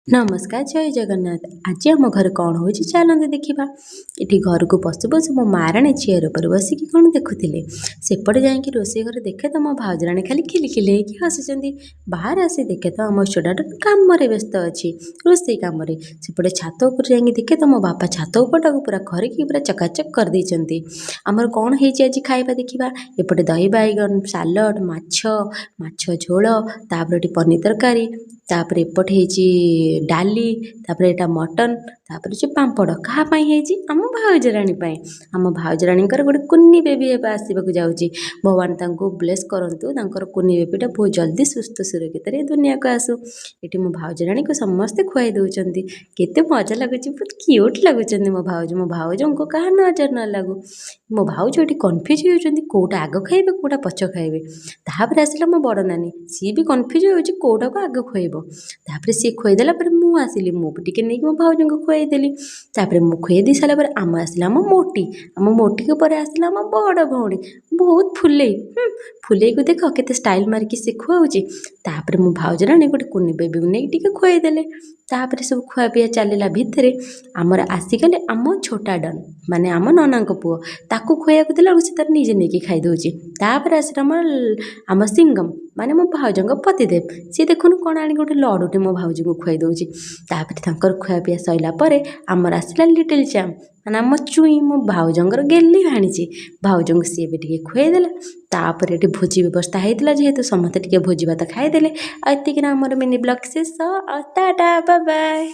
नमस्कार जय जगन्नाथ। आज आम घर कौन हो चलते देखा। ये घर को पशु पशु मो महाराणी चेयर पर बसिकी कौन देखुले। सेपटे जाकि रोसे घर देखे तो मो भाउजराणी खाली खिलखिल हसुच्च। बाहर आसी देखे तो आम स्टूडेंट कम व्यस्त अच्छी रोसे कम। सेपटे छात उपर जा देखे तो मो बापा छात उपरटा पूरा खरिकी पूरा चकाचक कर देइचंती। आमर कौन है आज खाइबा देखा। एपटे दही बैगन सालड माछ झोल तापर पनीर तरकारी तापर एपटे डाली तापर एटा मटन तापर जो पांपड़ कहाँपाई आम भाउजराणी आम भाउजराणी गोटे कुनी बेबी एवं आसवाक जाऊँगी। भगवान तांको ब्लेस करंतु तांकर कुनी बेबीटा बहुत जल्दी सुस्थ सुरक्षित दुनिया को आसू। ये मो भाउजराणी को समस्ते खुआई दौरान केते मजा लगुच बहुत क्यूट लगुच मो भाउज को कहा नजर न लगू। मो भाउज ये कन्फ्यूज होती कौटा आग खाइबे कौटा पछ खाइबे। तापर आसला मो बड़ नानी सी भी कन्फ्यूज होटा को आग खुआब। तापर सी खुआईदेला मु आसिली मुझे नहीं मो भाउज को खुआईदेली। तापर मु खुआई दी सारा आम आसला आम मोटी के पर आसला आम बड़ भौणी बहुत फुले फुले को देख केते स्टाइल मारिकी से खुआऊँगी। तापर मो भाउजराणी गोटे कुनी बेबी को नहीं टिके खुआईदेले। तापर सब खुआ पिया चलला भितर आमर आसीगले आम छोटा डन माने आम नना पुओ ताकू खुआक देला से तार निजे नहीं खाई दौची। तापर आसला आम सिंगम माने मो भाउज पतिदेव सी देखुन कौन आनी गोटे लडुटे मो भाउज को खुआई दौची। तापर खुआ पिया सरला आमर आसला लिटिल चैम्प माने आम चुई मो भाउजर गेली भाणी भाउज को सी भी टे खुआईदेला। तापर ये भोजी व्यवस्था होता जेहेतु समस्ते टे भोजी भात खाईदे। एतिक आमर मिनी ब्लॉग शेष। Tata bye bye.